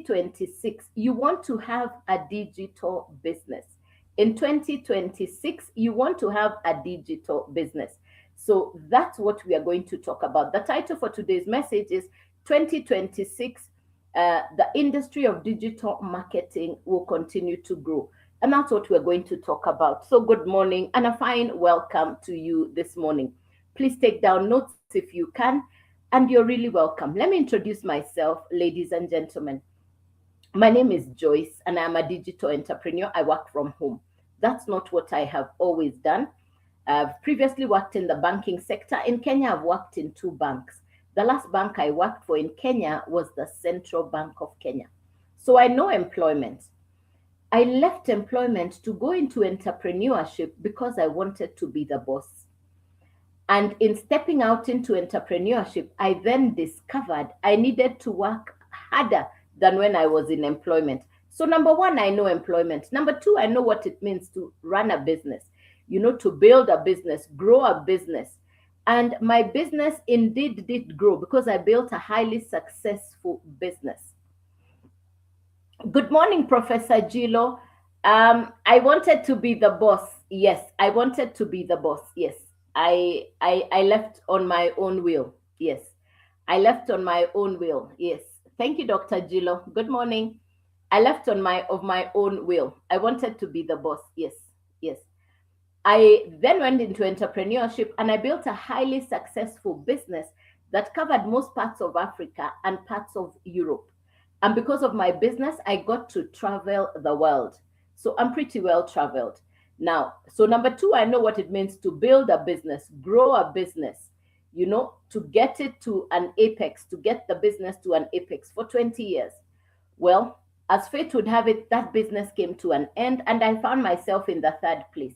2026, you want to have a digital business. In 2026, you want to have a digital business. So that's what we are going to talk about. The title for today's message is 2026, the industry of digital marketing will continue to grow. And that's what we're going to talk about. So, good morning and a fine welcome to you this morning. Please take down notes if you can, and you're really welcome. Let me introduce myself, ladies and gentlemen. My name is Joyce, and I'm a digital entrepreneur. I work from home. That's not what I have always done. I've previously worked in the banking sector. In Kenya, I've worked in two banks. The last bank I worked for in Kenya was the Central Bank of Kenya. So I know employment. I left employment to go into entrepreneurship because I wanted to be the boss. And in stepping out into entrepreneurship, I then discovered I needed to work harder than when I was in employment. So, number one, I know employment. Number two, I know what it means to run a business, to build a business, grow a business. And my business indeed did grow because I built a highly successful business. Good morning, Professor Gilo. I wanted to be the boss. Yes, I wanted to be the boss. Yes, I left on my own will. Yes, I left on my own will. Yes, thank you, Dr. Gilo. Good morning. I left on my own will. I wanted to be the boss. Yes, yes. I then went into entrepreneurship and I built a highly successful business that covered most parts of Africa and parts of Europe. And because of my business, I got to travel the world. So I'm pretty well traveled. Now, so number two, I know what it means to build a business, grow a business, to get it to an apex, to get the business to an apex for 20 years. Well, as fate would have it, that business came to an end and I found myself in the third place.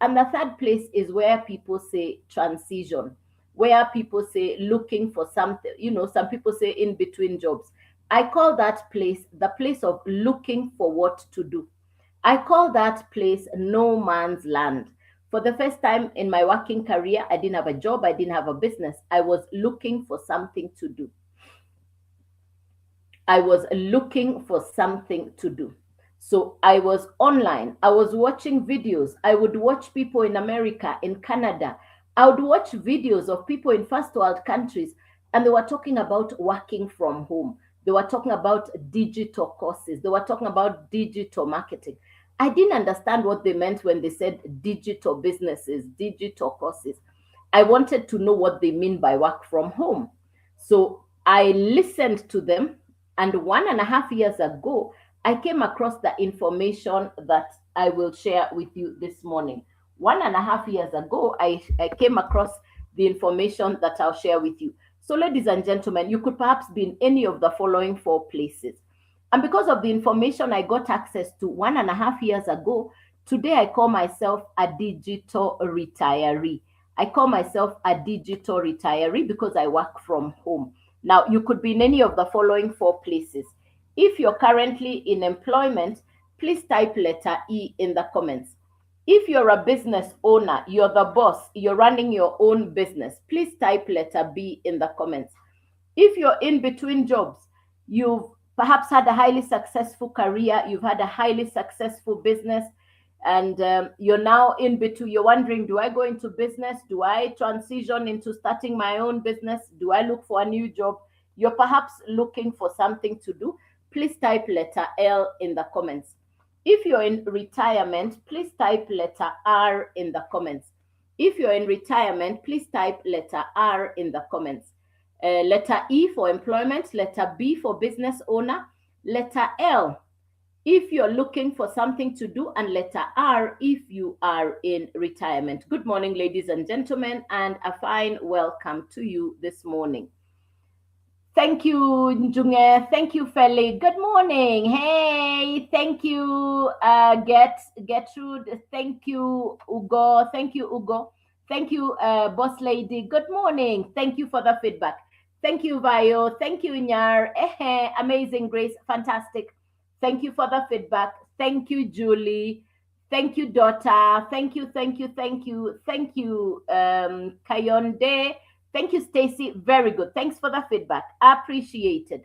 And the third place is where people say transition, where people say looking for something, some people say in between jobs. I call that place the place of looking for what to do. I call that place no man's land. For the first time in my working career, I didn't have a job, I didn't have a business. I was looking for something to do. I was looking for something to do. So I was online. I was watching videos. I would watch people in America, in Canada. I would watch videos of people in first world countries, and they were talking about working from home. They were talking about digital courses. They were talking about digital marketing. I didn't understand what they meant when they said digital businesses, digital courses. I wanted to know what they mean by work from home. So I listened to them. And 1.5 years ago, I came across the information that I will share with you this morning. 1.5 years ago, I came across the information that I'll share with you. So, ladies and gentlemen, you could perhaps be in any of the following 4 places. And because of the information I got access to 1.5 years ago, today I call myself a digital retiree. I call myself a digital retiree because I work from home. Now, you could be in any of the following 4 places. If you're currently in employment, please type letter E in the comments. If you're a business owner, you're the boss, you're running your own business, please type letter B in the comments. If you're in between jobs, you've perhaps had a highly successful career, you've had a highly successful business, and you're now in between, you're wondering, do I go into business? Do I transition into starting my own business? Do I look for a new job? You're perhaps looking for something to do. Please type letter L in the comments. If you're in retirement, please type letter R in the comments. If you're in retirement, please type letter R in the comments. Letter E for employment, letter B for business owner, letter L if you're looking for something to do, and letter R if you are in retirement. Good morning, ladies and gentlemen, and a fine welcome to you this morning. Thank you, Njunge. Thank you, Feli. Good morning. Hey, thank you, Gertrude. Thank you, Ugo. Thank you, Ugo. Thank you, Boss Lady. Good morning. Thank you for the feedback. Thank you, Vayo. Thank you, Nyar. Amazing Grace. Fantastic. Thank you for the feedback. Thank you, Julie. Thank you, Dota. Thank you, thank you, thank you. Thank you, Kayonde. Thank you, Stacy. Very good. Thanks for the feedback. Appreciated.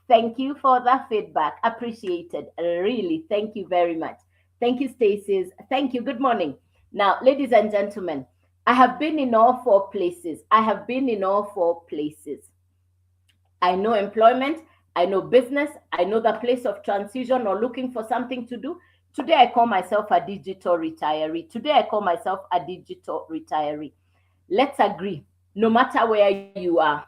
Thank you for the feedback. Appreciated. Really. Thank you very much. Thank you, Stacey. Thank you. Good morning. Now, ladies and gentlemen, I have been in all four places. I have been in all four places. I know employment, I know business, I know the place of transition or looking for something to do. Today, I call myself a digital retiree. Today, I call myself a digital retiree. Let's agree, no matter where you are,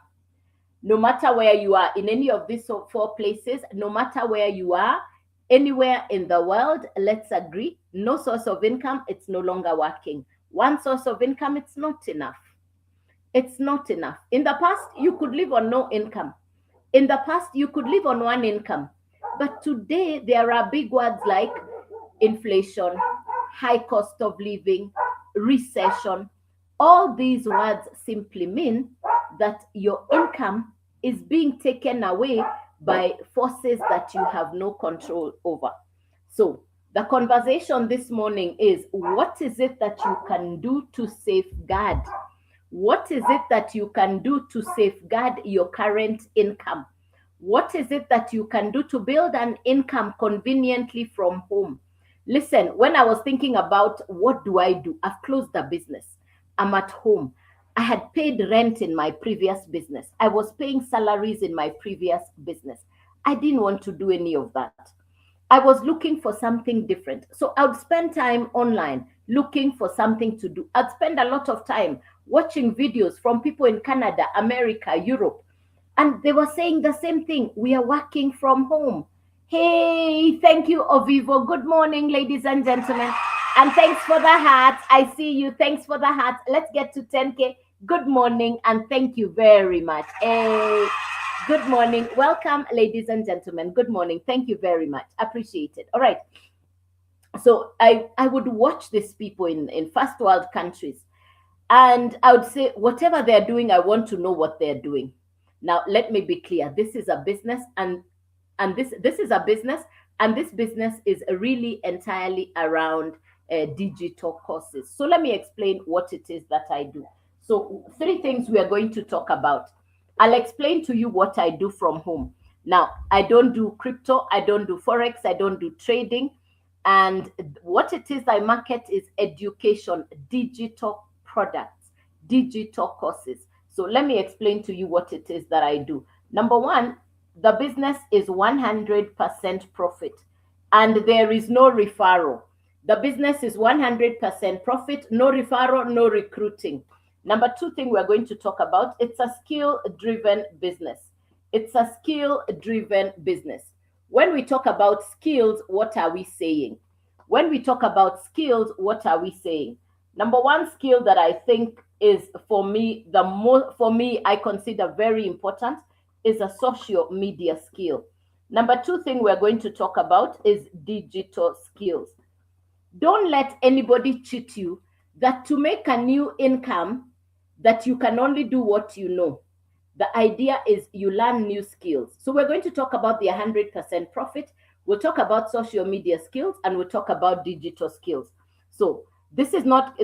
no matter where you are in any of these four places, no matter where you are, anywhere in the world, let's agree, no source of income, it's no longer working. One source of income, it's not enough. It's not enough. In the past, you could live on no income. In the past, you could live on one income. But today, there are big words like inflation, high cost of living, recession. All these words simply mean that your income is being taken away by forces that you have no control over. So, the conversation this morning is, what is it that you can do to safeguard? What is it that you can do to safeguard your current income? What is it that you can do to build an income conveniently from home? Listen, when I was thinking about what do I do, I've closed the business. I'm at home. I had paid rent in my previous business. I was paying salaries in my previous business. I didn't want to do any of that. I was looking for something different. So I would spend time online looking for something to do. I'd spend a lot of time watching videos from people in Canada, America, Europe. And they were saying the same thing. We are working from home. Hey, thank you, Ovivo. Good morning, ladies and gentlemen. And thanks for the heart. I see you. Thanks for the heart. Let's get to 10K. Good morning and thank you very much. Hey, good morning. Welcome, ladies and gentlemen. Good morning. Thank you very much. Appreciate it. All right. So I would watch these people in first world countries, and I would say, whatever they're doing, I want to know what they're doing. Now, let me be clear. This is a business, and this is a business, and this business is really entirely around digital courses. So let me explain what it is that I do. So three things we are going to talk about. I'll explain to you what I do from home. Now, I don't do crypto, I don't do forex, I don't do trading. And what it is I market is education, digital products, digital courses. So let me explain to you what it is that I do. Number one, the business is 100% profit and there is no referral. The business is 100% profit, no referral, no recruiting. Number two thing we're going to talk about, it's a skill-driven business. It's a skill-driven business. When we talk about skills, what are we saying? When we talk about skills, what are we saying? Number one skill that I think is for me, I consider very important is a social media skill. Number two thing we're going to talk about is digital skills. Don't let anybody cheat you that to make a new income that you can only do what you know. The idea is you learn new skills. So we're going to talk about the 100% profit. We'll talk about social media skills and we'll talk about digital skills. So this is not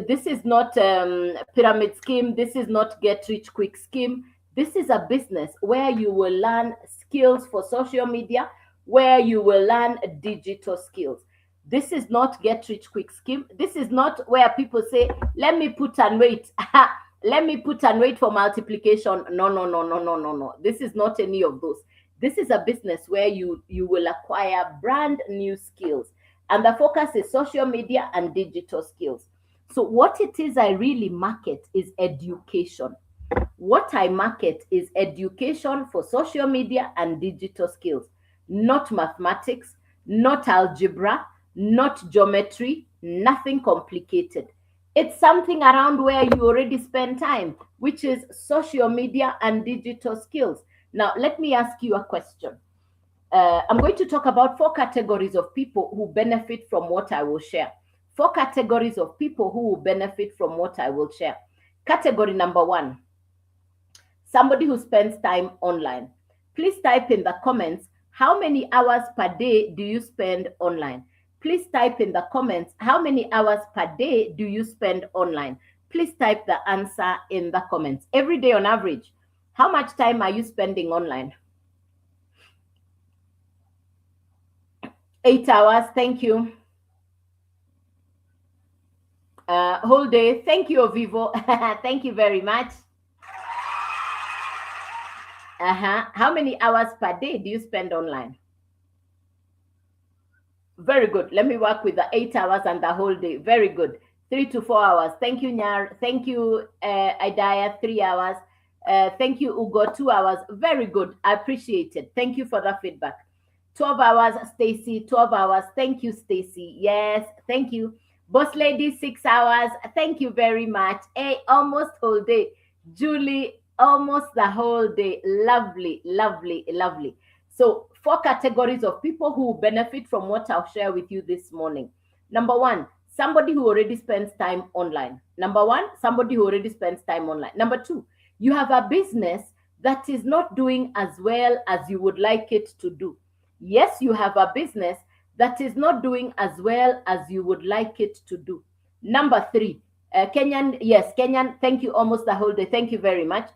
pyramid scheme. This is not get rich quick scheme. This is a business where you will learn skills for social media, where you will learn digital skills. This is not get rich quick scheme. This is not where people say, let me put and wait. Let me put and wait for multiplication. No, no, no, no, no, no, no. This is not any of those. This is a business where you will acquire brand new skills. And the focus is social media and digital skills. So what it is I really market is education. What I market is education for social media and digital skills, not mathematics, not algebra, not geometry, nothing complicated. It's something around where you already spend time, which is social media and digital skills. Now, let me ask you a question. I'm going to talk about four categories of people who benefit from what I will share. Four categories of people who will benefit from what I will share. Category number one, somebody who spends time online. Please type in the comments, how many hours per day do you spend online? Please type in the comments, how many hours per day do you spend online? Please type the answer in the comments. Every day on average, how much time are you spending online? 8 hours. Thank you. Whole day. Thank you, Ovivo. Thank you very much. How many hours per day do you spend online? Very good. Let me work with the 8 hours and the whole day. Very good. 3 to 4 hours. Thank you, Nyar. Thank you, Idaya. 3 hours. Thank you, Ugo. 2 hours. Very good. I appreciate it. Thank you for the feedback. 12 hours, Stacy. 12 hours. Thank you, Stacy. Yes. Thank you. Boss Lady, 6 hours. Thank you very much. Hey, almost whole day. Julie, almost the whole day. Lovely, lovely, lovely. So, 4 categories of people who benefit from what I'll share with you this morning. Number one, somebody who already spends time online. Number one, somebody who already spends time online. Number two, you have a business that is not doing as well as you would like it to do. Yes, you have a business that is not doing as well as you would like it to do. Number three, Kenyan, yes, Kenyan, thank you almost the whole day. Thank you very much.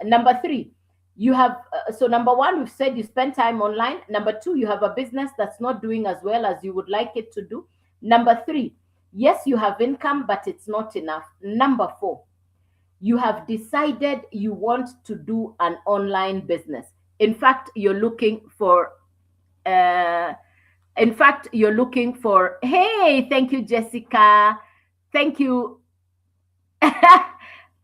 Number three, you have, so number one, we've said you spend time online. Number two, you have a business that's not doing as well as you would like it to do. Number three, yes, you have income, but it's not enough. Number four, you have decided you want to do an online business. In fact, you're looking for, uh, hey, thank you, Jessica. Thank you.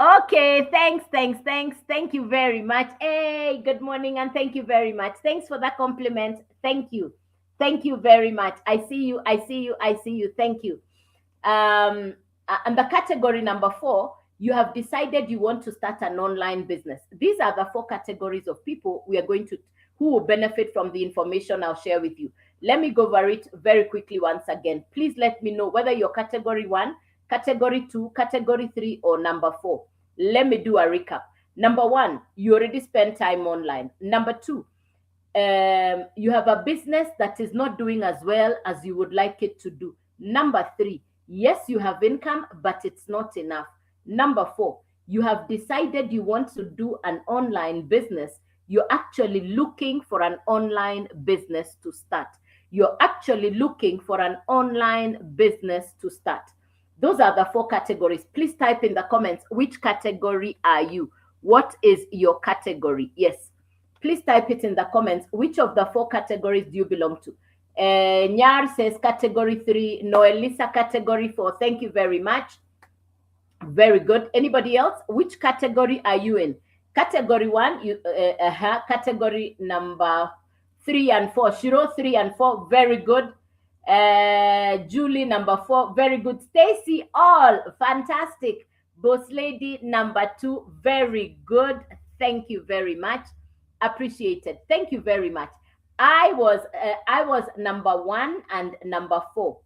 Okay, thanks. Thank you very much. Hey, good morning, and thank you very much. Thanks for that compliment. Thank you. Thank you very much. I see you. Thank you. And the category number four, you have decided you want to start an online business. These are the 4 categories of people who will benefit from the information I'll share with you. Let me go over it very quickly once again. Please let me know whether you're category one, category two, category three, or number four. Let me do a recap. Number one, you already spend time online. Number two, you have a business that is not doing as well as you would like it to do. Number three, yes, you have income, but it's not enough. Number four, you have decided you want to do an online business. You're actually looking for an online business to start. You're actually looking for an online business to start. Those are the 4 categories. Please type in the comments, which category are you? What is your category? Yes. Please type it in the comments. Which of the 4 categories do you belong to? Nyar says category 3. Noelisa, category 4. Thank you very much. Very good. Anybody else? Which category are you in? Category 1, category number 3 and 4. Shiro, 3 and 4. Very good. Julie, number 4. Very good. Stacy, all. Fantastic. Boss Lady, number 2. Very good. Thank you very much. Appreciated. Thank you very much. I was number 1 and number 4.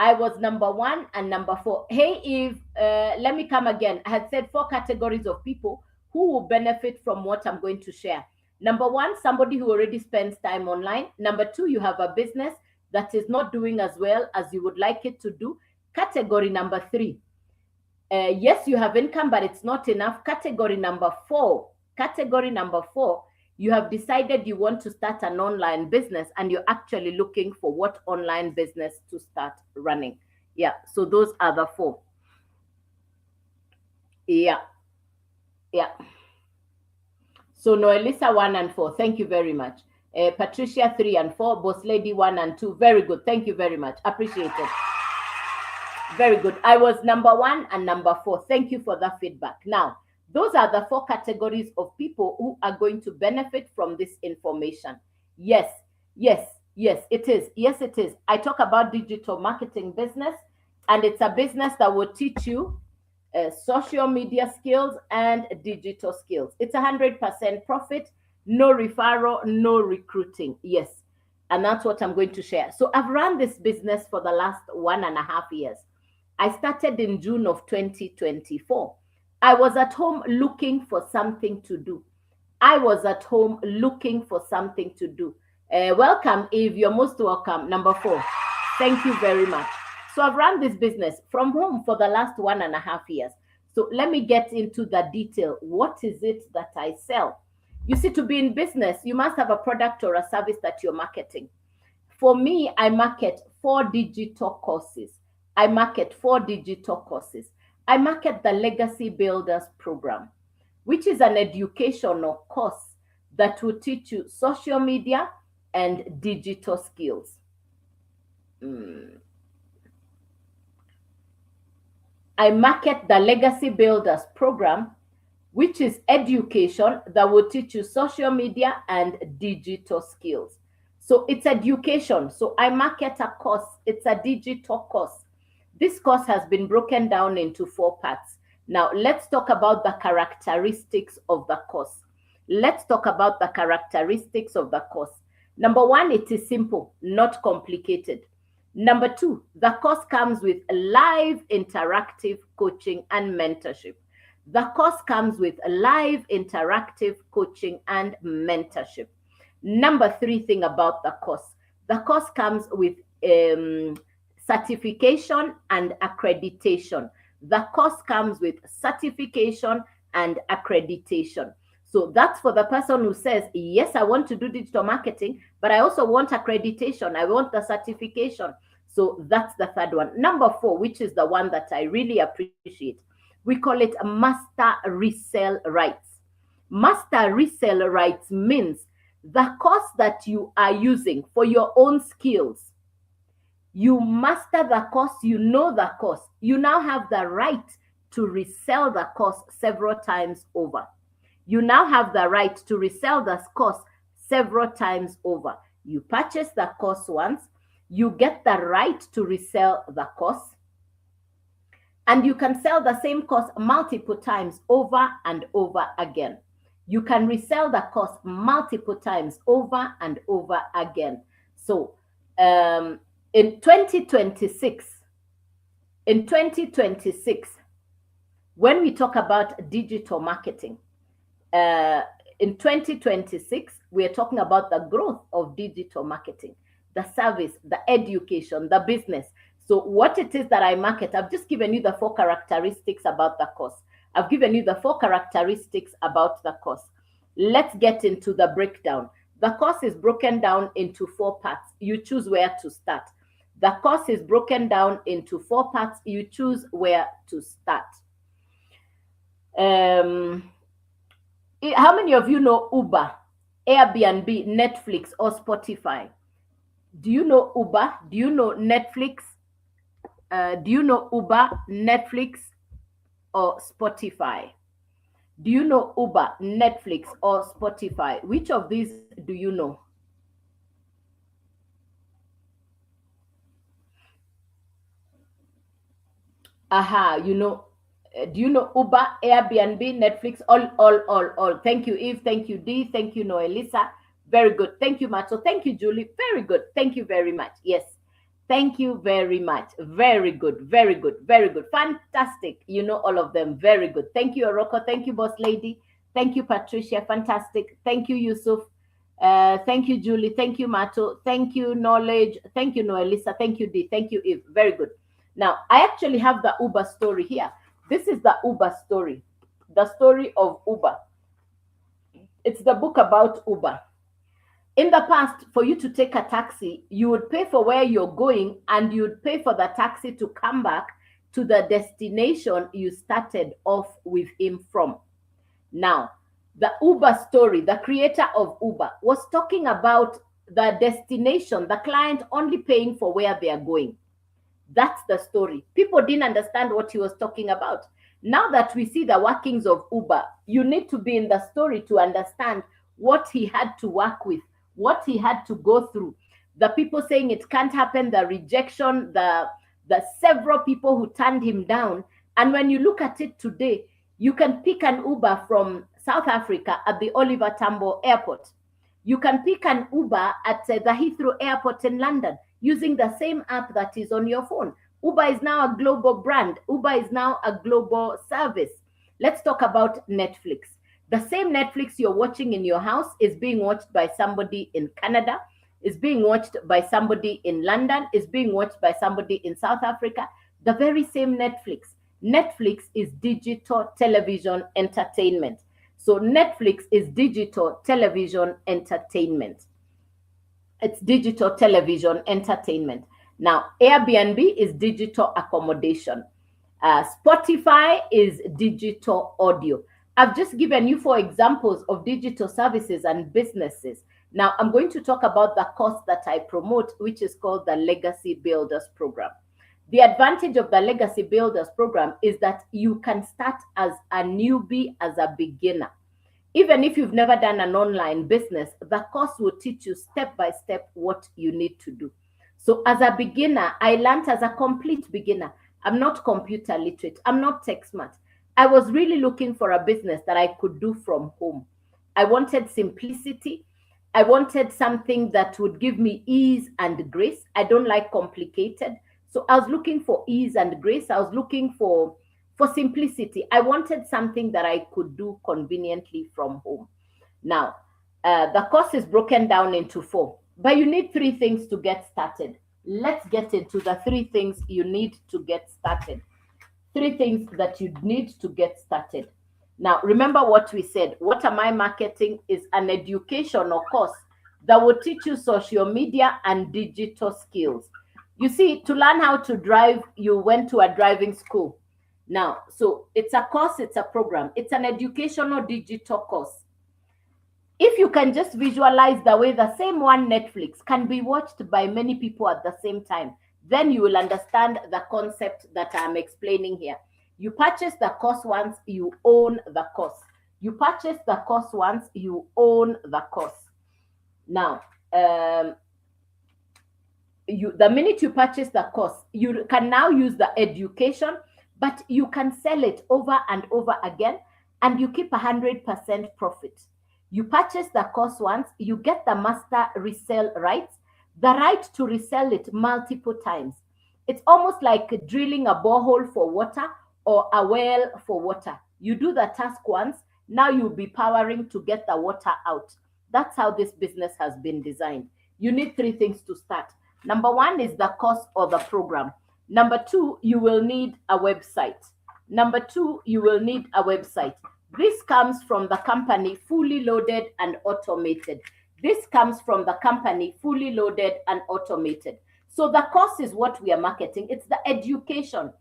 I was number 1 and number 4. Hey, Eve, let me come again. I had said 4 categories of people who will benefit from what I'm going to share. Number 1, somebody who already spends time online. Number 2, you have a business that is not doing as well as you would like it to do. Category number 3, yes, you have income, but it's not enough. Category number 4, you have decided you want to start an online business and you're actually looking for what online business to start running. Yeah, so those are the 4. Yeah. So Noelisa, 1 and 4. Thank you very much. Patricia, 3 and 4. Boss Lady, 1 and 2. Very good. Thank you very much. Appreciate it. Very good. I was number 1 and number 4. Thank you for that feedback. Now, those are the 4 categories of people who are going to benefit from this information. Yes, it is. Yes, it is. I talk about digital marketing business, and it's a business that will teach you social media skills and digital skills. It's 100% profit, no referral, no recruiting. Yes, and that's what I'm going to share. So I've run this business for the last 1.5 years. I started in June of 2024. I was at home looking for something to do. Welcome, Eve. You're most welcome. Number 4. Thank you very much. So I've run this business from home for the last 1.5 years. So let me get into the detail. What is it that I sell? You see, to be in business, you must have a product or a service that you're marketing. For me, I market 4 digital courses. I market 4 digital courses. I market the Legacy Builders program, which is an educational course that will teach you social media and digital skills. I market the Legacy Builders program, which is education that will teach you social media and digital skills. So it's education. So I market a course, it's a digital course. This course has been broken down into 4 parts. Now, let's talk about the characteristics of the course. Let's talk about the characteristics of the course. Number 1, it is simple, not complicated. Number 2, the course comes with live interactive coaching and mentorship. The course comes with live interactive coaching and mentorship. Number 3 thing about the course comes with certification and accreditation. The course comes with certification and accreditation. So that's for the person who says, yes, I want to do digital marketing, but I also want accreditation. I want the certification. So that's the third one. Number 4, which is the one that I really appreciate. We call it master resale rights. Master resale rights means the course that you are using for your own skills. You master the course, you know the course. You now have the right to resell the course several times over. You now have the right to resell this course several times over. You purchase the course once, you get the right to resell the course, and you can sell the same course multiple times over and over again. You can resell the course multiple times over and over again. So in 2026, when we talk about digital marketing, in 2026, we are talking about the growth of digital marketing, the service, the education, the business. So what it is that I market, I've just given you the 4 characteristics about the course. I've given you the 4 characteristics about the course. Let's get into the breakdown. The course is broken down into 4 parts. You choose where to start. The course is broken down into 4 parts. You choose where to start. How many of you know Uber, Airbnb, Netflix, or Spotify? Do you know Uber? Do you know Netflix? Do you know Uber, Netflix, or Spotify? Do you know Uber, Netflix, or Spotify? Which of these do you know? Aha, you know. Do you know Uber, Airbnb, Netflix? All. Thank you, Eve. Thank you, Dee. Thank you, Noelisa. Very good. Thank you, Mato. Thank you, Julie. Very good. Thank you very much. Yes. Thank you very much. Very good. Very good. Very good. Fantastic. You know all of them. Very good. Thank you, Oroko. Thank you, Boss Lady. Thank you, Patricia. Fantastic. Thank you, Yusuf. Thank you, Julie. Thank you, Mato. Thank you, Knowledge. Thank you, Noelisa. Thank you, Dee. Thank you, Eve. Very good. Now, I actually have the Uber story here. This is the Uber story, the story of Uber. It's the book about Uber. In the past, for you to take a taxi, you would pay for where you're going and you'd pay for the taxi to come back to the destination you started off with him from. Now, the Uber story, the creator of Uber, was talking about the destination, the client only paying for where they are going. That's the story. People didn't understand what he was talking about. Now that we see the workings of Uber, you need to be in the story to understand what he had to work with, what he had to go through. The people saying it can't happen, the rejection, the several people who turned him down. And when you look at it today, you can pick an Uber from South Africa at the Oliver Tambo Airport. You can pick an Uber at the Heathrow Airport in London using the same app that is on your phone. Uber is now a global brand. Uber is now a global service. Let's talk about Netflix. The same Netflix you're watching in your house is being watched by somebody in Canada, is being watched by somebody in London, is being watched by somebody in South Africa. The very same Netflix. Netflix is digital television entertainment. So Netflix is digital television entertainment. It's digital television entertainment. Now, Airbnb is digital accommodation. Spotify is digital audio. I've just given you 4 examples of digital services and businesses. Now, I'm going to talk about the course that I promote, which is called the Legacy Builders Program. The advantage of the Legacy Builders Program is that you can start as a newbie, as a beginner. Even if you've never done an online business, the course will teach you step by step what you need to do. So as a beginner, I learned as a complete beginner. I'm not computer literate. I'm not tech smart. I was really looking for a business that I could do from home. I wanted simplicity. I wanted something that would give me ease and grace. I don't like complicated. So I was looking for ease and grace. I was looking for simplicity. I wanted something that I could do conveniently from home. Now, the course is broken down into 4, but you need 3 things to get started. Let's get into the 3 things you need to get started. 3 things that you need to get started. Now, remember what we said. What Am I Marketing is an educational course that will teach you social media and digital skills. You see, to learn how to drive, you went to a driving school. Now, so it's a course, it's a program, it's an educational digital course. If you can just visualize the way the same one Netflix can be watched by many people at the same time, then you will understand the concept that I'm explaining here. You purchase the course once, you own the course. You purchase the course once, you own the course. Now, the minute you purchase the course, you can now use the education, but you can sell it over and over again, and you keep 100% profit. You purchase the course once, you get the master resell rights, the right to resell it multiple times. It's almost like drilling a borehole for water or a well for water. You do the task once, now you'll be powering to get the water out. That's how this business has been designed. You need 3 things to start. Number 1 is the course or the program. Number 2, you will need a website. Number 2, you will need a website. This comes from the company Fully Loaded and Automated. This comes from the company Fully Loaded and Automated. So the course is what we are marketing. It's the education.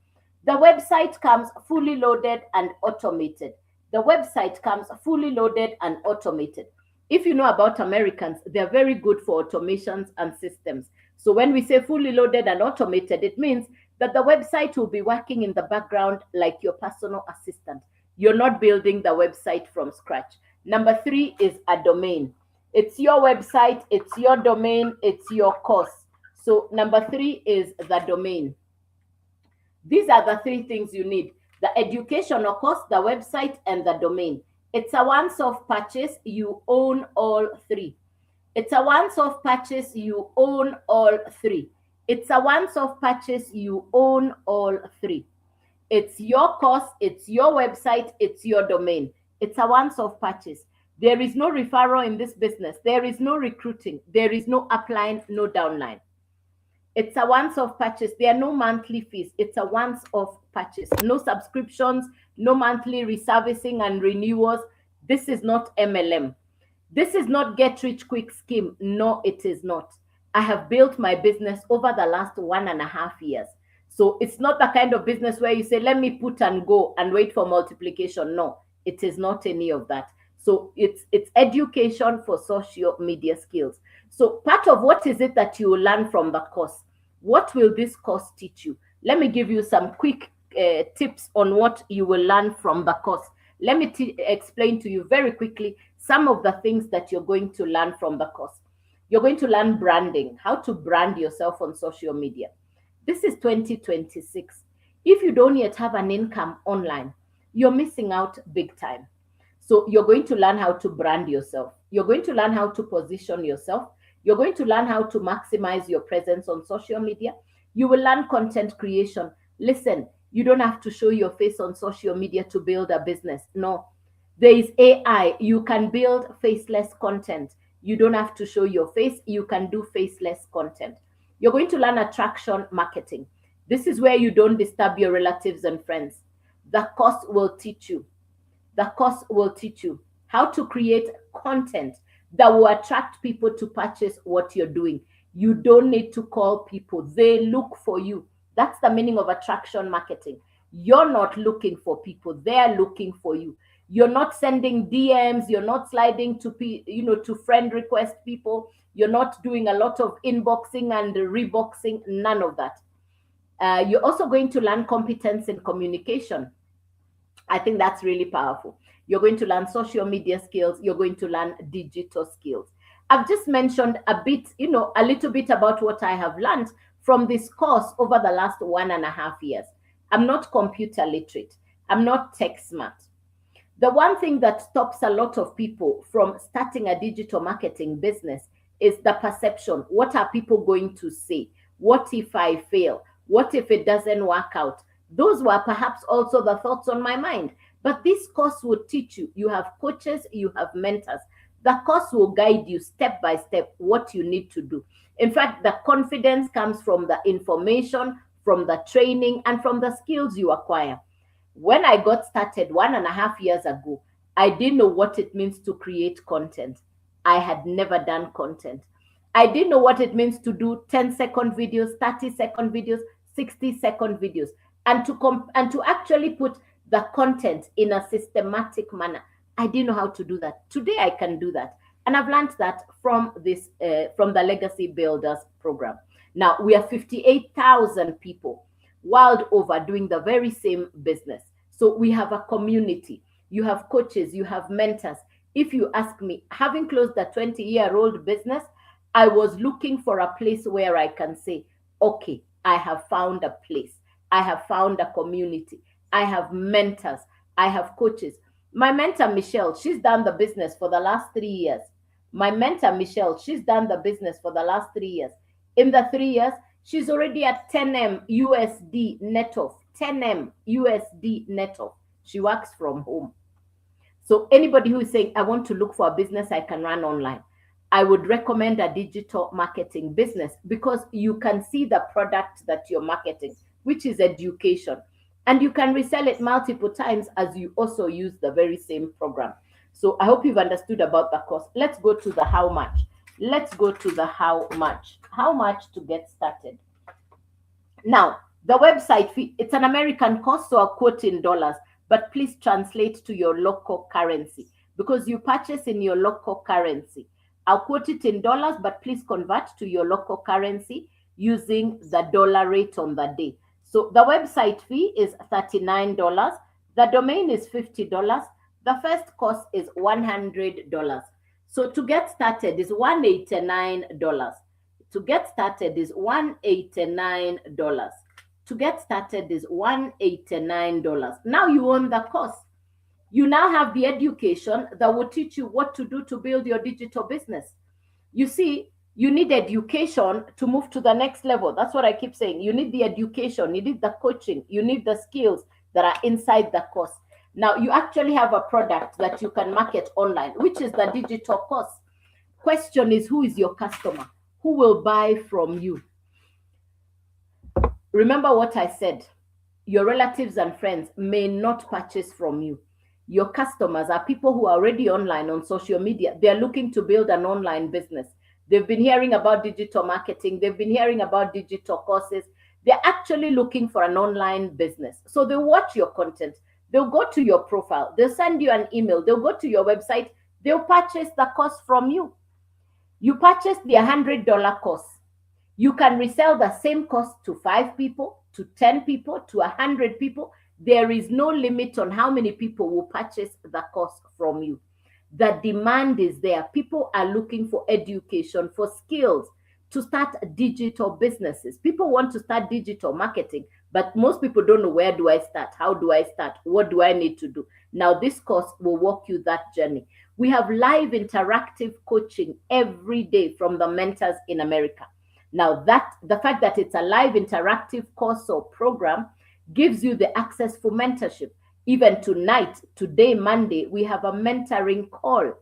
The website comes fully loaded and automated. The website comes fully loaded and automated. If you know about Americans, they're very good for automations and systems. So when we say fully loaded and automated, it means that the website will be working in the background like your personal assistant. You're not building the website from scratch. Number 3 is a domain. It's your website, it's your domain, it's your course. So number 3 is the domain. These are the 3 things you need: the educational course, the website, and the domain. It's a once-off purchase. You own all 3. It's a once-off purchase. You own all 3. It's a once-off purchase. You own all 3. It's your course. It's your website. It's your domain. It's a once-off purchase. There is no referral in this business. There is no recruiting. There is no upline, no downline. It's a once-off purchase. There are no monthly fees. It's a once-off purchase. No subscriptions, no monthly reservicing and renewals. This is not MLM. This is not get-rich-quick scheme. No, it is not. I have built my business over the last 1.5 years. So it's not the kind of business where you say, let me put and go and wait for multiplication. No, it is not any of that. So it's education for social media skills. So part of what is it that you will learn from the course? What will this course teach you? Let me give you some quick tips on what you will learn from the course. Let me explain to you very quickly some of the things that you're going to learn from the course. You're going to learn branding, how to brand yourself on social media. This is 2026. If you don't yet have an income online, you're missing out big time. So you're going to learn how to brand yourself. You're going to learn how to position yourself. You're going to learn how to maximize your presence on social media. You will learn content creation. Listen, you don't have to show your face on social media to build a business. No, there is AI. You can build faceless content. You don't have to show your face. You can do faceless content. You're going to learn attraction marketing. This is where you don't disturb your relatives and friends. The course will teach you. The course will teach you how to create content that will attract people to purchase what you're doing. You don't need to call people, they look for you. That's the meaning of attraction marketing. You're not looking for people, they're looking for you. You're not sending DMs, you're not sliding to to friend request people, you're not doing a lot of inboxing and reboxing, none of that. You're also going to learn competence in communication. I think that's really powerful. You're going to learn social media skills, you're going to learn digital skills. I've just mentioned a bit, a little bit about what I have learned from this course over the last 1.5 years. I'm not computer literate, I'm not tech smart. The one thing that stops a lot of people from starting a digital marketing business is the perception. What are people going to say? What if I fail? What if it doesn't work out? Those were perhaps also the thoughts on my mind. But this course will teach you. You have coaches, you have mentors. The course will guide you step by step what you need to do. In fact, the confidence comes from the information, from the training, and from the skills you acquire. When I got started 1.5 years ago, I didn't know what it means to create content. I had never done content. I didn't know what it means to do 10-second videos, 30-second videos, 60-second videos, and to actually put the content in a systematic manner. I didn't know how to do that. Today I can do that, and I've learned that from the Legacy Builders program. Now we are 58,000 people world over doing the very same business. So we have a community. You have coaches, you have mentors. If you ask me, having closed a 20-year-old business, I was looking for a place where I can say, okay, I have found a place. I have found a community. I have mentors. I have coaches. My mentor, Michelle, she's done the business for the last 3 years. My mentor, Michelle, she's done the business for the last 3 years. In the 3 years, she's already at 10M USD net off. 10M USD net off. She works from home. So anybody who is saying, I want to look for a business I can run online, I would recommend a digital marketing business, because you can see the product that you're marketing, which is education. And you can resell it multiple times as you also use the very same program. So I hope you've understood about the cost. Let's go to the how much. Let's go to the how much. How much to get started? Now, the website fee, it's an American cost, so I'll quote in dollars, but please translate to your local currency, because you purchase in your local currency. I'll quote it in dollars, but please convert to your local currency using the dollar rate on the day. So the website fee is $39. The domain is $50. The first cost is $100. So to get started is $189. To get started is $189. To get started is $189. Now you own the course. You now have the education that will teach you what to do to build your digital business. You see, you need education to move to the next level. That's what I keep saying. You need the education, you need the coaching, you need the skills that are inside the course. Now you actually have a product that you can market online, which is the digital course. Question is, who is your customer? Who will buy from you? Remember what I said. Your relatives and friends may not purchase from you. Your customers are people who are already online on social media. They're looking to build an online business. They've been hearing about digital marketing. They've been hearing about digital courses. They're actually looking for an online business. So they'll watch your content. They'll go to your profile. They'll send you an email. They'll go to your website. They'll purchase the course from you. You purchase the $100 course. You can resell the same course to 5 people, to 10 people, to 100 people. There is no limit on how many people will purchase the course from you. The demand is there. People are looking for education, for skills to start digital businesses. People want to start digital marketing, but most people don't know, where do I start? How do I start? What do I need to do? Now, this course will walk you that journey. We have live interactive coaching every day from the mentors in America. Now, the fact that it's a live interactive course or program gives you the access for mentorship. Even tonight, today, Monday, we have a mentoring call.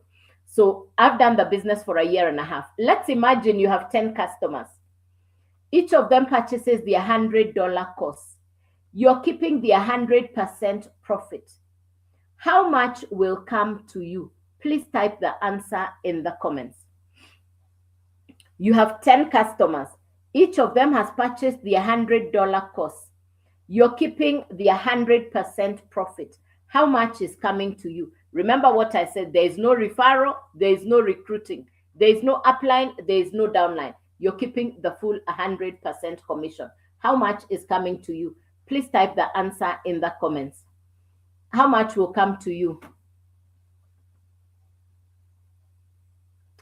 So I've done the business for 1.5 years. Let's imagine you have 10 customers. Each of them purchases the $100 course. You're keeping the 100% profit. How much will come to you? Please type the answer in the comments. You have 10 customers. Each of them has purchased the $100 course. You're keeping the 100% profit. How much is coming to you? Remember what I said, there is no referral, there is no recruiting, there is no upline, there is no downline. You're keeping the full 100% commission. How much is coming to you? Please type the answer in the comments. How much will come to you?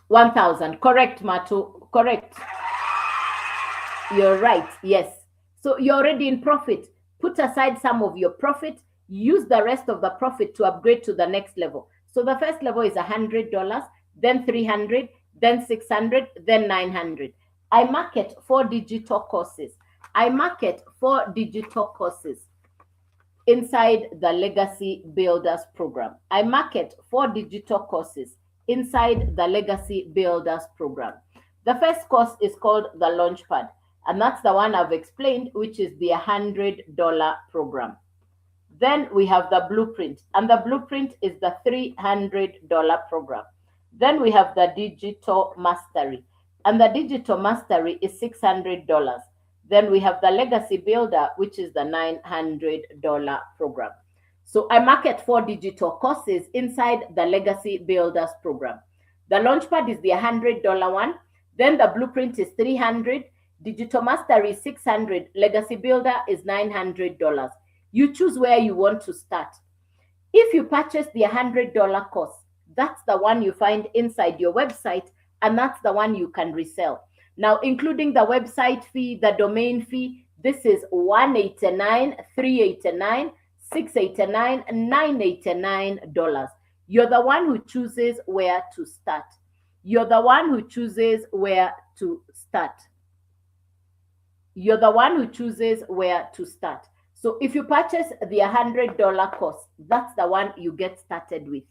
1,000. Correct, Matu. Correct. You're right. Yes. So you're already in profit. Put aside some of your profit. Use the rest of the profit to upgrade to the next level. So the first level is $100, then $300, then $600, then $900. I market 4 digital courses. I market 4 digital courses inside the Legacy Builders program. I market 4 digital courses inside the Legacy Builders program. The first course is called the Launchpad, and that's the one I've explained, which is the $100 program. Then we have the Blueprint, and the Blueprint is the $300 program. Then we have the Digital Mastery, and the Digital Mastery is $600. Then we have the Legacy Builder, which is the $900 program. So I market 4 digital courses inside the Legacy Builders program. The Launchpad is the $100 one. Then the Blueprint is $300. Digital Mastery is $600. Legacy Builder is $900. You choose where you want to start. If you purchase the $100 course, that's the one you find inside your website, and that's the one you can resell. Now, including the website fee, the domain fee, this is $189, $389, $689, $989. You're the one who chooses where to start. You're the one who chooses where to start. You're the one who chooses where to start. So if you purchase the $100 course, that's the one you get started with.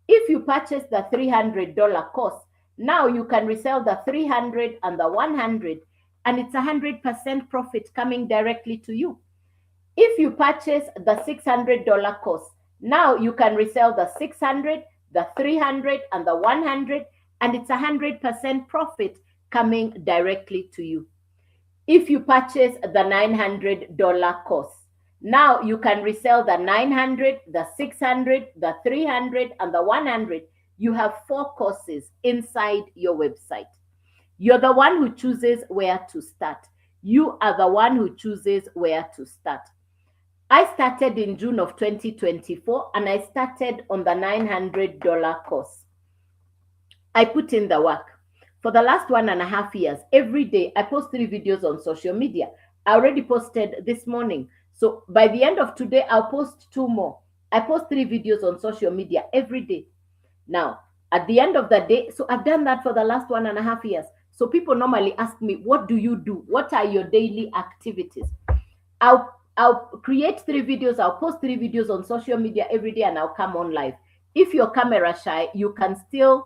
If you purchase the $300 course, now you can resell the 300 and the 100, and it's 100% profit coming directly to you. If you purchase the $600 course, now you can resell the 600, the 300, and the 100, and it's 100% profit coming directly to you. If you purchase the $900 course, now you can resell the 900, the 600, the 300, and the 100. You have 4 courses inside your website. You're the one who chooses where to start. You are the one who chooses where to start. I started in June of 2024, and I started on the $900 course. I put in the work. For the last 1.5 years, every day I post 3 videos on social media. I already posted this morning. So by the end of today, I'll post 2 more. I post 3 videos on social media every day. Now, at the end of the day, so I've done that for the last 1.5 years. So people normally ask me, what do you do? What are your daily activities? I'll create 3 videos. I'll post 3 videos on social media every day, and I'll come on live. If you're camera shy, you can still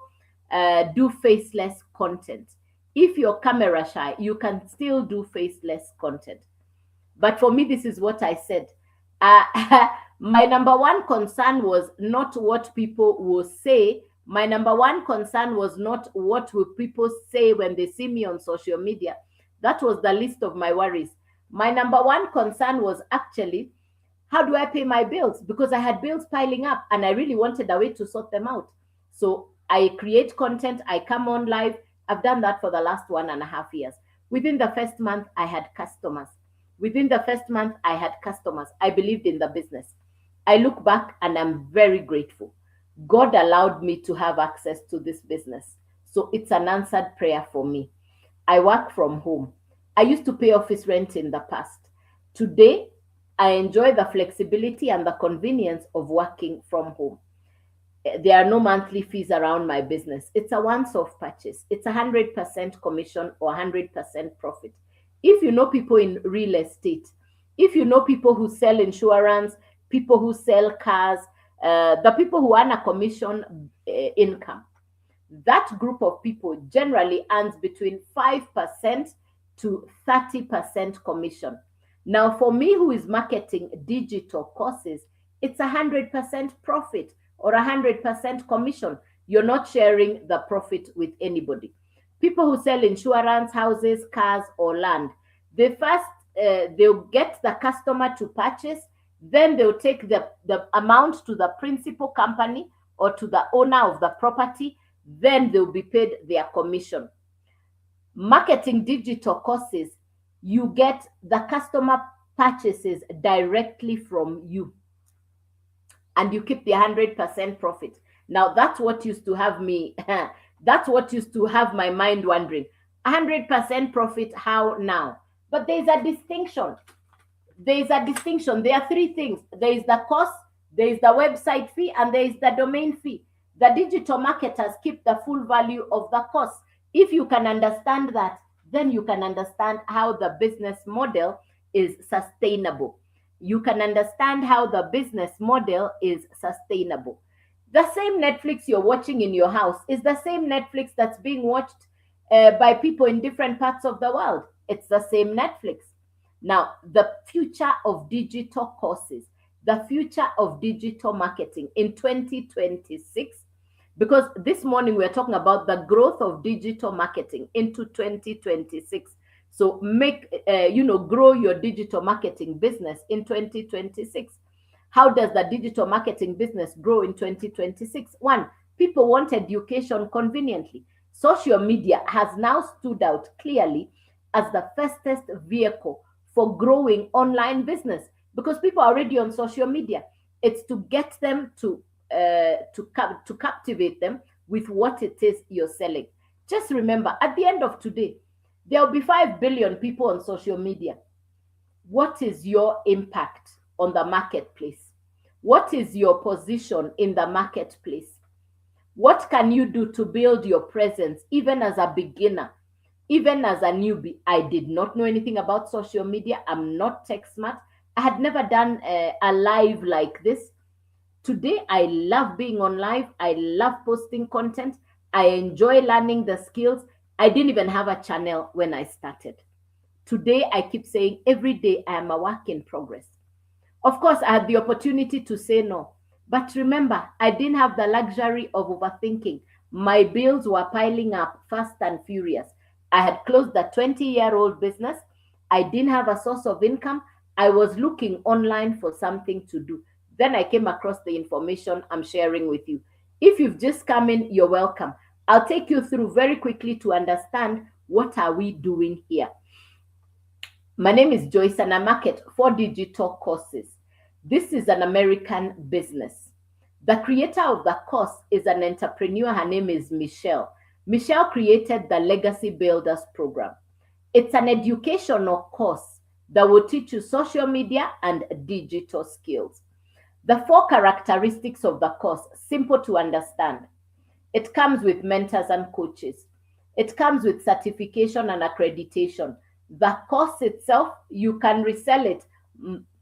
do faceless content. If you're camera shy, you can still do faceless content. But for me, this is what I said. My number one concern was not what people will say. My number one concern was not what will people say when they see me on social media. That was the least of my worries. My number one concern was actually, how do I pay my bills? Because I had bills piling up and I really wanted a way to sort them out. So I create content, I come on live. I've done that for the last 1.5 years. Within the first month, I had customers. Within the first month, I had customers. I believed in the business. I look back and I'm very grateful. God allowed me to have access to this business. So it's an answered prayer for me. I work from home. I used to pay office rent in the past. Today, I enjoy the flexibility and the convenience of working from home. There are no monthly fees around my business. It's a once-off purchase. It's 100% commission or 100% profit. If you know people in real estate, if you know people who sell insurance, people who sell cars, the people who earn a commission income, that group of people generally earns between 5% to 30% commission. Now, for me who is marketing digital courses, it's 100% profit or 100% commission. You're not sharing the profit with anybody. People who sell insurance, houses, cars, or land, they first they'll get the customer to purchase, then they'll take the amount to the principal company or to the owner of the property, then they'll be paid their commission. Marketing digital courses, you get the customer purchases directly from you and you keep the 100% profit. Now that's what used to have me that's what used to have my mind wondering. 100% profit, how now? But there's a distinction. There are three things. There is the cost, there is the website fee, and there is the domain fee. The digital marketers keep the full value of the cost. If you can understand that, then you can understand how the business model is sustainable. You can understand how the business model is sustainable. The same Netflix you're watching in your house is the same Netflix that's being watched by people in different parts of the world. It's the same Netflix. Now, the future of digital courses, the future of digital marketing in 2026, because this morning we're talking about the growth of digital marketing into 2026. So grow your digital marketing business in 2026. How does the digital marketing business grow in 2026? One, people want education conveniently. Social media has now stood out clearly as the fastest vehicle for growing online business because people are already on social media. It's to get them to captivate them with what it is you're selling. Just remember, at the end of today, there will be 5 billion people on social media. What is your impact on the marketplace? What is your position in the marketplace? What can you do to build your presence even as a beginner? Even as a newbie, I did not know anything about social media. I'm not tech smart. I had never done a live like this. Today, I love being on live. I love posting content. I enjoy learning the skills. I didn't even have a channel when I started. Today, I keep saying every day I am a work in progress. Of course, I had the opportunity to say no. But remember, I didn't have the luxury of overthinking. My bills were piling up fast and furious. I had closed a 20-year-old business. I didn't have a source of income. I was looking online for something to do. Then I came across the information I'm sharing with you. If you've just come in, you're welcome. I'll take you through very quickly to understand what are we doing here. My name is Joyce and I market for digital courses. This is an American business. The creator of the course is an entrepreneur. Her name is Michelle. Michelle created the Legacy Builders program. It's an educational course that will teach you social media and digital skills. The 4 characteristics of the course, simple to understand. It comes with mentors and coaches. It comes with certification and accreditation. The course itself, you can resell it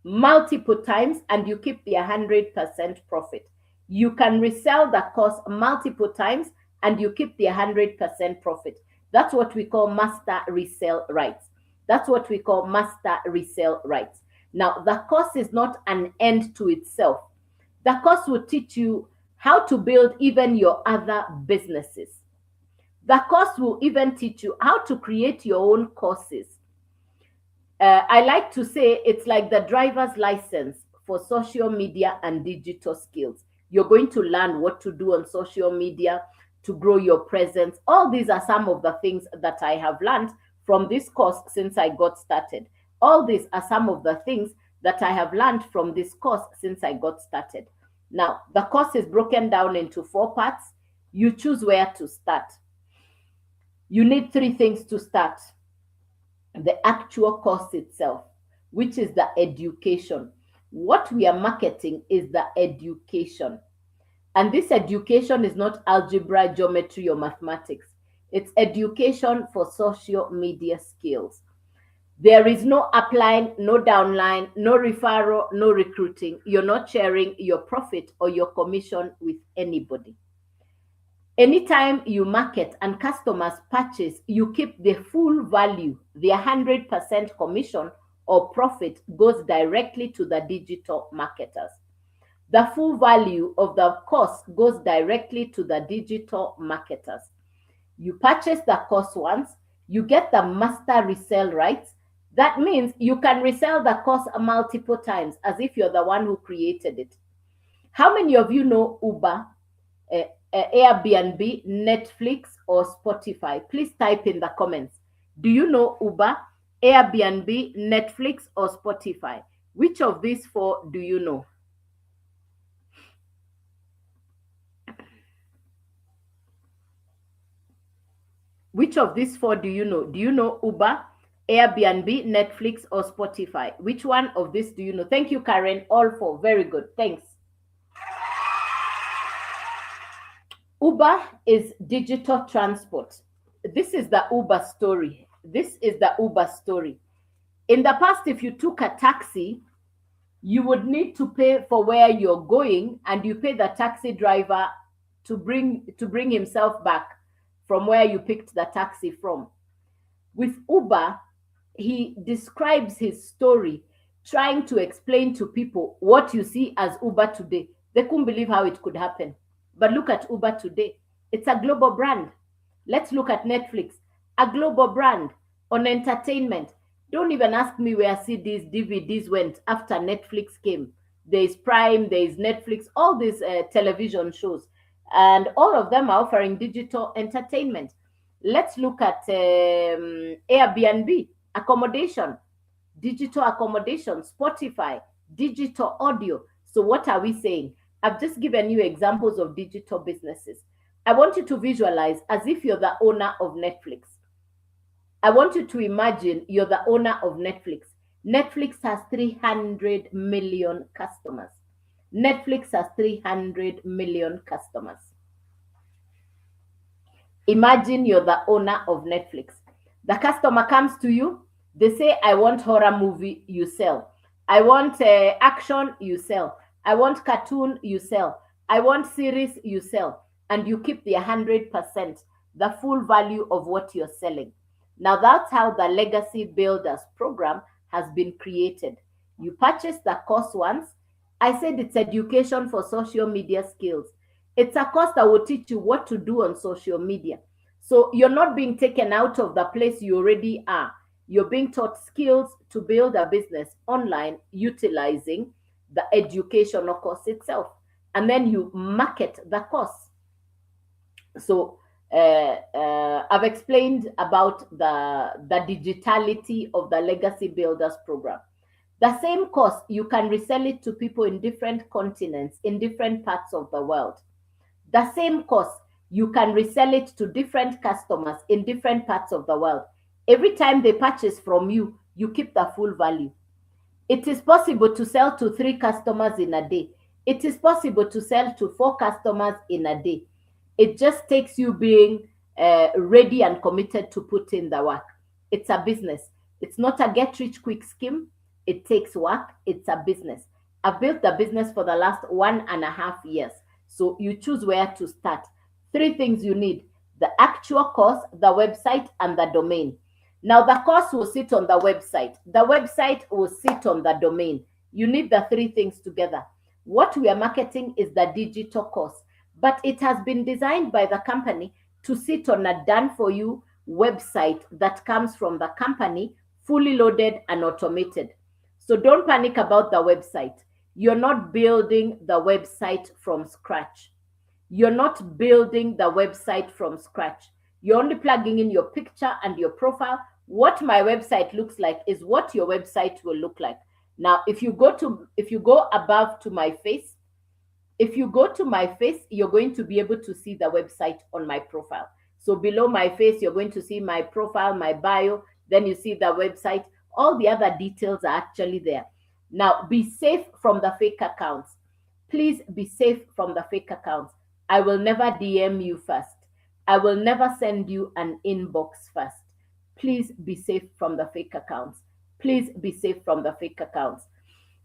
multiple times and you keep the 100% profit. You can resell the course multiple times and you keep the 100% profit. That's what we call master resale rights. That's what we call master resale rights. Now, the course is not an end to itself. The course will teach you how to build even your other businesses. The course will even teach you how to create your own courses. I like to say it's like the driver's license for social media and digital skills. You're going to learn what to do on social media to grow your presence. All these are some of the things that I have learned from this course since I got started. All these are some of the things that I have learned from this course since I got started. Now, the course is broken down into 4 parts. You choose where to start. You need 3 things to start. The actual course itself, which is the education. What we are marketing is the education. And this education is not algebra, geometry, or mathematics. It's education for social media skills. There is no upline, no downline, no referral, no recruiting. You're not sharing your profit or your commission with anybody. Anytime you market and customers purchase, you keep the full value. The 100% commission or profit goes directly to the digital marketers. The full value of the course goes directly to the digital marketers. You purchase the course once, you get the master resell rights. That means you can resell the course multiple times as if you're the one who created it. How many of you know Uber, Airbnb, Netflix, or Spotify? Please type in the comments. Do you know Uber, Airbnb, Netflix, or Spotify? Which of these four do you know? Which of these four do you know? Do you know Uber, Airbnb, Netflix, or Spotify? Which one of these do you know? Thank you, Karen. All four. Very good. Thanks. Uber is digital transport. This is the Uber story. This is the Uber story. In the past, if you took a taxi, you would need to pay for where you're going, and you pay the taxi driver to bring himself back from where you picked the taxi from. With Uber, he describes his story, trying to explain to people what you see as Uber today. They couldn't believe how it could happen. But look at Uber today. It's a global brand. Let's look at Netflix, a global brand on entertainment. Don't even ask me where CDs, DVDs went after Netflix came. There is Prime, there is Netflix, all these television shows, and all of them are offering digital entertainment. Let's look at Airbnb, accommodation, digital accommodation, Spotify, digital audio. So what are we saying? I've just given you examples of digital businesses. I want you to visualize as if you're the owner of Netflix. I want you to imagine you're the owner of Netflix. Netflix has 300 million customers. Netflix has 300 million customers. Imagine you're the owner of Netflix. The customer comes to you. They say, I want horror movie, you sell. I want action, you sell. I want cartoon, you sell. I want series, you sell. And you keep the 100%, the full value of what you're selling. Now that's how the Legacy Builders program has been created. You purchase the course once. I said it's education for social media skills. It's a course that will teach you what to do on social media. So you're not being taken out of the place you already are. You're being taught skills to build a business online utilizing the educational course itself. And then you market the course. So I've explained about the digitality of the Legacy Builders program. The same course, you can resell it to people in different continents, in different parts of the world. The same course, you can resell it to different customers in different parts of the world. Every time they purchase from you, you keep the full value. It is possible to sell to 3 customers in a day. It is possible to sell to 4 customers in a day. It just takes you being ready and committed to put in the work. It's a business. It's not a get-rich-quick scheme. It takes work. It's a business. I've built the business for the last 1.5 years. So you choose where to start. 3 things you need: the actual course, the website, and the domain. Now, the course will sit on the website. The website will sit on the domain. You need the 3 things together. What we are marketing is the digital course, but it has been designed by the company to sit on a done-for-you website that comes from the company, fully loaded and automated. So don't panic about the website. You're not building the website from scratch. You're not building the website from scratch. You're only plugging in your picture and your profile. What my website looks like is what your website will look like. Now, if you go above to my face, if you go to my face, you're going to be able to see the website on my profile. So below my face, you're going to see my profile, my bio, then you see the website. All the other details are actually there. Now, be safe from the fake accounts. Please be safe from the fake accounts. I will never DM you first. I will never send you an inbox first. Please be safe from the fake accounts. Please be safe from the fake accounts.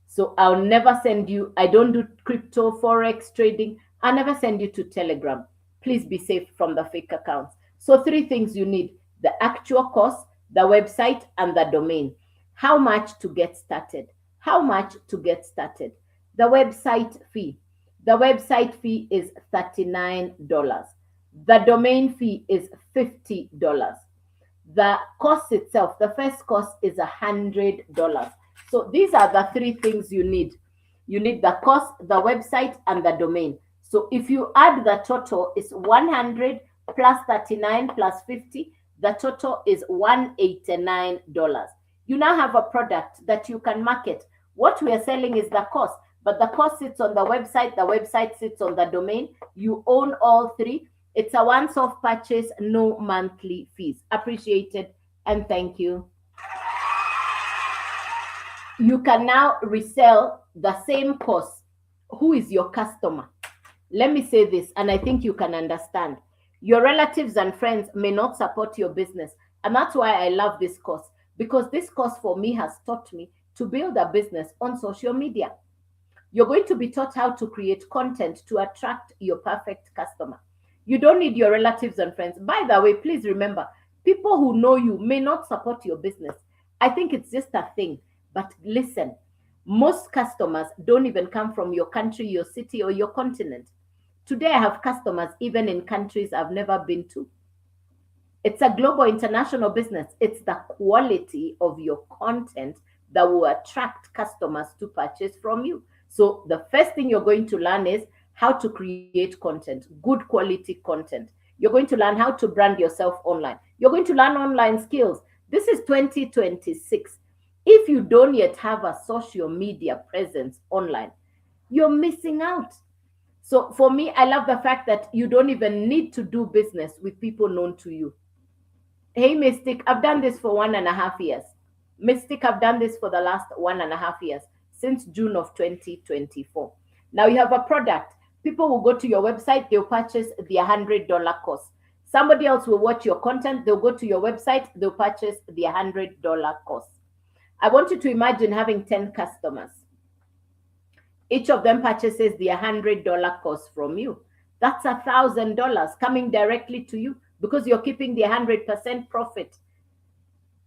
So I'll never send you, I don't do crypto, forex trading. I'll never send you to Telegram. Please be safe from the fake accounts. So 3 things you need: the actual course, the website, and the domain. How much to get started? How much to get started? The website fee. The website fee is $39. The domain fee is $50. The cost itself, the first cost is $100. So these are the three things you need. You need the cost, the website, and the domain. So if you add the total, it's 100 plus 39 plus 50. The total is $189. You now have a product that you can market. What we are selling is the cost, but the cost sits on the website sits on the domain. You own all three. It's a once-off purchase, no monthly fees. Appreciated and thank you. You can now resell the same course. Who is your customer? Let me say this, and I think you can understand. Your relatives and friends may not support your business, and that's why I love this course, because this course for me has taught me to build a business on social media. You're going to be taught how to create content to attract your perfect customer. You don't need your relatives and friends. By the way, please remember, people who know you may not support your business. I think it's just a thing. But listen, most customers don't even come from your country, your city, or your continent. Today, I have customers even in countries I've never been to. It's a global international business. It's the quality of your content that will attract customers to purchase from you. So the first thing you're going to learn is how to create content, good quality content. You're going to learn how to brand yourself online. You're going to learn online skills. This is 2026. If you don't yet have a social media presence online, you're missing out. So for me, I love the fact that you don't even need to do business with people known to you. Hey, Mystic, I've done this for 1.5 years. Mystic, I've done this for the last 1.5 years, since June of 2024. Now you have a product. People will go to your website, they'll purchase the $100 course. Somebody else will watch your content, they'll go to your website, they'll purchase the $100 course. I want you to imagine having 10 customers. Each of them purchases the $100 course from you. That's $1,000 coming directly to you because you're keeping the 100% profit.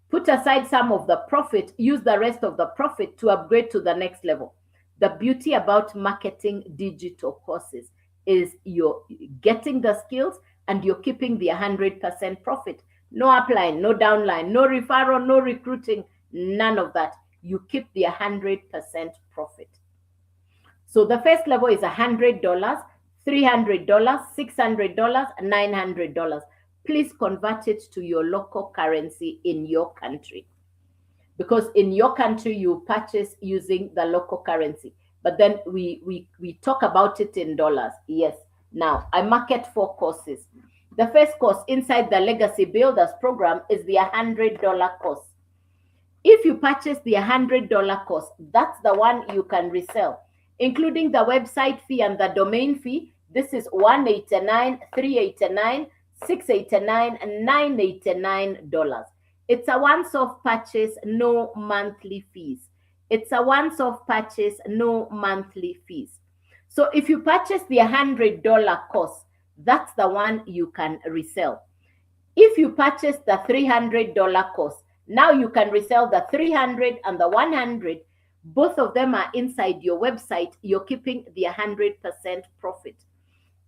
Put aside some of the profit, use the rest of the profit to upgrade to the next level. The beauty about marketing digital courses is you're getting the skills and you're keeping the 100% profit. No upline, no downline, no referral, no recruiting, none of that. You keep the 100% profit. So the first level is $100, $300, $600, $900. Please convert it to your local currency in your country. Because in your country, you purchase using the local currency. But then we talk about it in dollars. Yes. Now, I market 4 courses. The first course inside the Legacy Builders program is the $100 course. If you purchase the $100 course, that's the one you can resell, including the website fee and the domain fee. This is $189, $389, $689, and $989. It's a once-off purchase, no monthly fees. It's a once-off purchase, no monthly fees. So if you purchase the $100 course, that's the one you can resell. If you purchase the $300 course, now you can resell the 300 and the 100. Both of them are inside your website. You're keeping the 100% profit.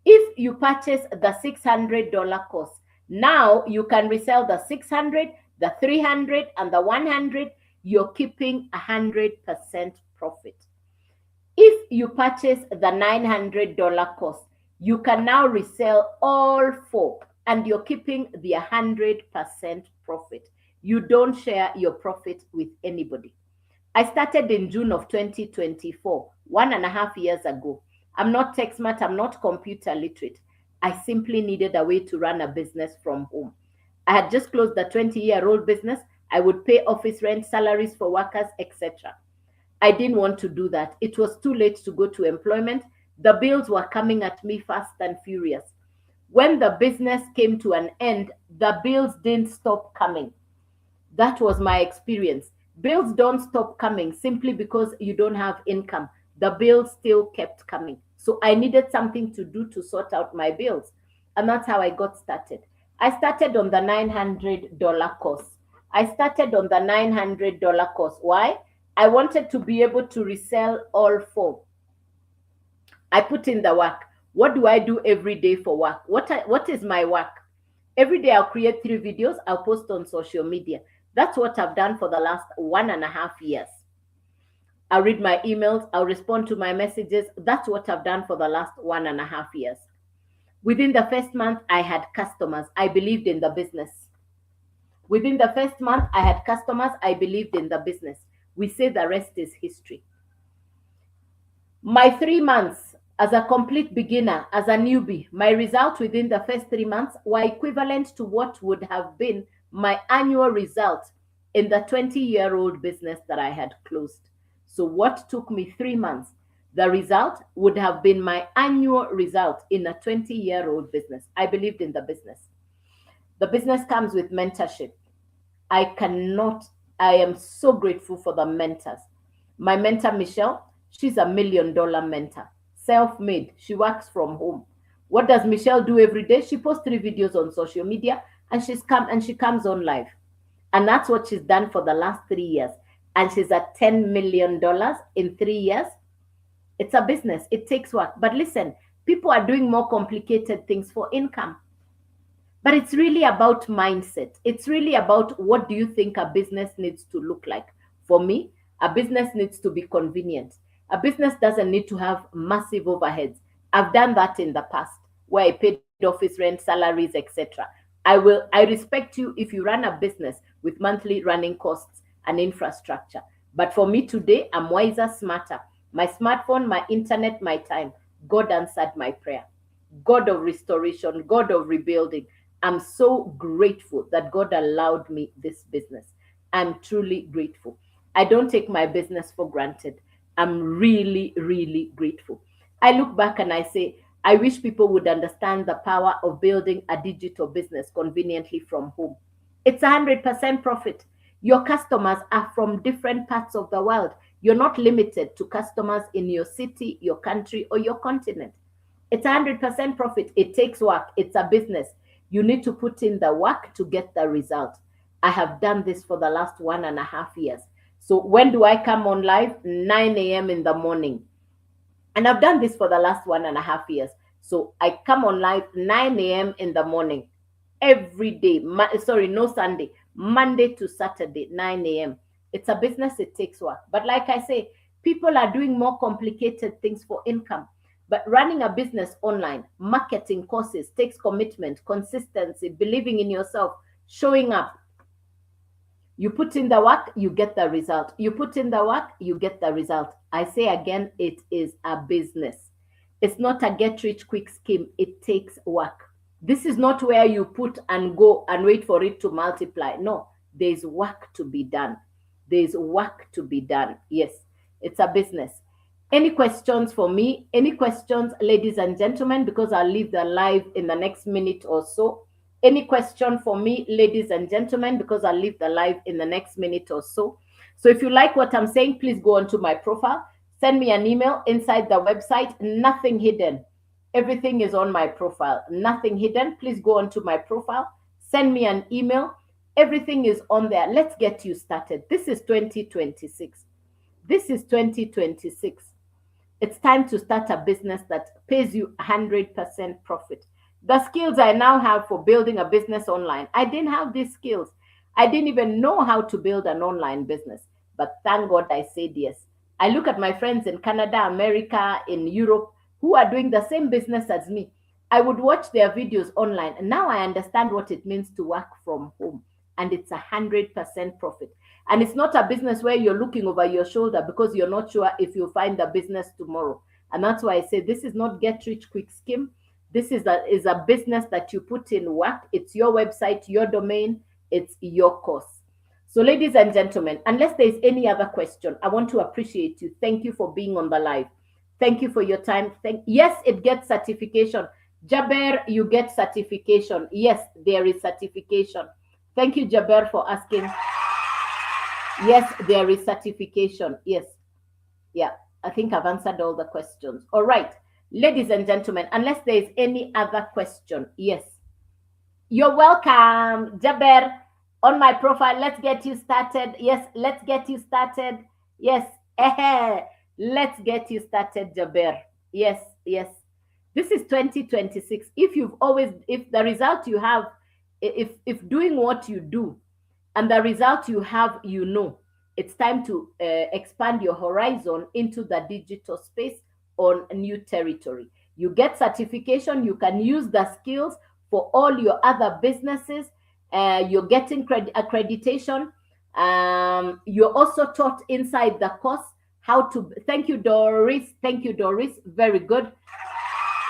If you purchase the $600 course, now you can resell the 600, the 300, and the 100. You're keeping 100% profit. If you purchase the $900 course, you can now resell all 4 and you're keeping the 100% profit. You don't share your profit with anybody. I started in June of 2024, 1.5 years ago. I'm not tech smart, I'm not computer literate. I simply needed a way to run a business from home. I had just closed the 20-year-old business. I would pay office rent, salaries for workers, etc. I didn't want to do that. It was too late to go to employment. The bills were coming at me fast and furious. When the business came to an end, the bills didn't stop coming. That was my experience. Bills don't stop coming simply because you don't have income. The bills still kept coming. So I needed something to do to sort out my bills. And that's how I got started. I started on the $900 course. I started on the $900 course. Why? I wanted to be able to resell all 4. I put in the work. What do I do every day for work? What is my work? Every day I'll create 3 videos, I'll post on social media. That's what I've done for the last 1.5 years. I'll read my emails, I'll respond to my messages. That's what I've done for the last 1.5 years. Within the first month, I had customers. I believed in the business. Within the first month, I had customers. I believed in the business. We say the rest is history. My 3 months as a complete beginner, as a newbie, my results within the first 3 months were equivalent to what would have been my annual result in the 20-year-old business that I had closed. So what took me 3 months, the result would have been my annual result in a 20-year-old business. I believed in the business. The business comes with mentorship. I am so grateful for the mentors. My mentor, Michelle, she's a $1 million mentor, self-made. She works from home. What does Michelle do every day? She posts 3 videos on social media and she comes on live. And that's what she's done for the last 3 years. And she's at $10 million in 3 years. It's a business. It takes work. But listen, people are doing more complicated things for income. But it's really about mindset. It's really about what do you think a business needs to look like. For me, a business needs to be convenient. A business doesn't need to have massive overheads. I've done that in the past where I paid office rent, salaries, etc. I respect you if you run a business with monthly running costs and infrastructure. But for me today, I'm wiser, smarter. My smartphone, my internet, my time. God answered my prayer. God of restoration, God of rebuilding. I'm so grateful that God allowed me this business. I'm truly grateful. I don't take my business for granted. I'm really, really grateful. I look back and I say, I wish people would understand the power of building a digital business conveniently from home. It's 100% profit. Your customers are from different parts of the world. You're not limited to customers in your city, your country, or your continent. It's 100% profit. It takes work. It's a business. You need to put in the work to get the result. I have done this for the last 1.5 years. So when do I come on live? 9 a.m. in the morning. And I've done this for the last 1.5 years. So I come on live 9 a.m. in the morning every day. No Sunday, Monday to Saturday, 9 a.m. It's a business. It takes work. But like I say, people are doing more complicated things for income. But running a business online, marketing courses, takes commitment, consistency, believing in yourself, showing up. You put in the work, you get the result. You put in the work, you get the result. I say again, it is a business. It's not a get-rich-quick scheme. It takes work. This is not where you put and go and wait for it to multiply. No, there's work to be done. There's work to be done. Yes, it's a business. Any questions for me? Any questions, ladies and gentlemen? Because I'll leave the live in the next minute or so. Any question for me, ladies and gentlemen? Because I'll leave the live in the next minute or so. So if you like what I'm saying, please go onto my profile. Send me an email inside the website. Nothing hidden. Everything is on my profile. Nothing hidden. Please go onto my profile. Send me an email. Everything is on there. Let's get you started. This is 2026. This is 2026. It's time to start a business that pays you 100% profit. The skills I now have for building a business online, I didn't have these skills. I didn't even know how to build an online business. But thank God I said yes. I look at my friends in Canada, America, in Europe, who are doing the same business as me. I would watch their videos online, and now I understand what it means to work from home. And it's 100% profit. And it's not a business where you're looking over your shoulder because you're not sure if you'll find the business tomorrow. And that's why I say this is not get rich quick scheme. This is a business that you put in work. It's your website, your domain, it's your course. So ladies and gentlemen, unless there's any other question, I want to appreciate you. Thank you for being on the live. Thank you for your time. Yes, it gets certification. Jaber, you get certification. Yes, there is certification. Thank you, Jaber, for asking. Yes, there is certification. Yes. Yeah, I think I've answered all the questions. All right, ladies and gentlemen, unless there is any other question. Yes. You're welcome, Jaber, on my profile. Let's get you started. Yes, let's get you started. Yes. Let's get you started, Jaber. Yes. Yes. This is 2026. If the result you have, if doing what you do and the result you have, it's time to expand your horizon into the digital space on a new territory. You get certification, you can use the skills for all your other businesses. You're getting accreditation. You're also taught inside the course how to. Thank you, Doris. Thank you, Doris. Very good.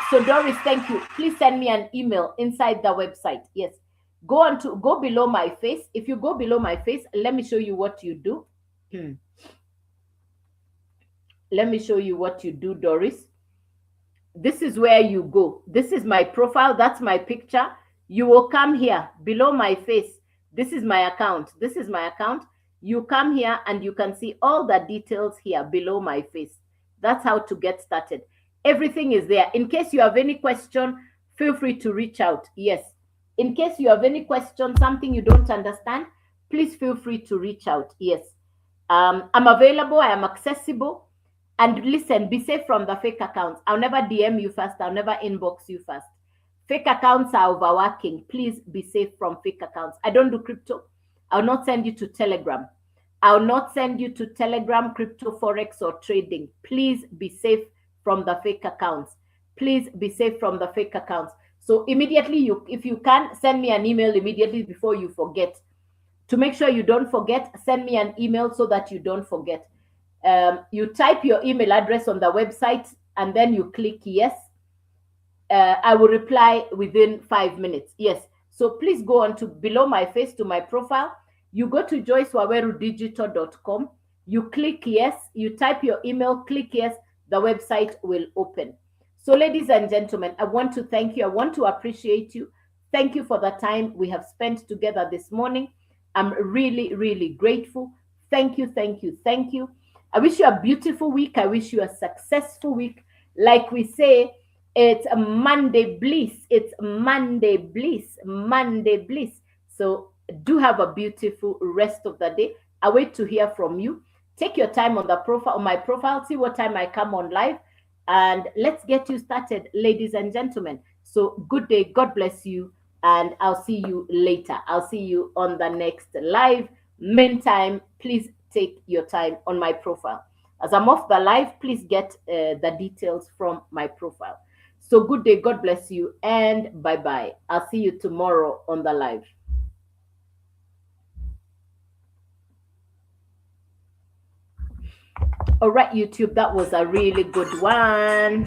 So Doris, thank you. Please send me an email inside the website. Yes. Go below my face. If you go below my face, let me show you what you do. Let me show you what you do, Doris. This is where you go. This is my profile. That's my picture. You will come here below my face. This is my account. This is my account. You come here and you can see all the details here below my face. That's how to get started. Everything is there. In case you have any question, feel free to reach out. Yes. In case you have any question, something you don't understand, please feel free to reach out. Yes. I'm available. I am accessible. And listen, be safe from the fake accounts. I'll never DM you first. I'll never inbox you first. Fake accounts are overworking. Please be safe from fake accounts. I don't do crypto. I'll not send you to Telegram. I'll not send you to Telegram, crypto, forex, or trading. Please be safe from the fake accounts. Please be safe from the fake accounts. So immediately, if you can, send me an email immediately before you forget. To make sure you don't forget, send me an email so that you don't forget. You type your email address on the website and then you click yes. I will reply within 5 minutes. Yes. So please go on to below my face to my profile. You go to joycewawerudigital.com. You click yes. You type your email, click yes. The website will open. So ladies and gentlemen, I want to thank you. I want to appreciate you. Thank you for the time we have spent together this morning. I'm really, really grateful. Thank you, thank you, thank you. I wish you a beautiful week. I wish you a successful week. Like we say, it's a Monday bliss. It's Monday bliss. Monday bliss. So do have a beautiful rest of the day. I wait to hear from you. Take your time on the profile, on my profile. See what time I come on live. And let's get you started, ladies and gentlemen. So good day. God bless you. And I'll see you later. I'll see you on the next live. Meantime, please take your time on my profile. As I'm off the live, please get the details from my profile. So good day. God bless you. And bye-bye. I'll see you tomorrow on the live. All right, YouTube, that was a really good one.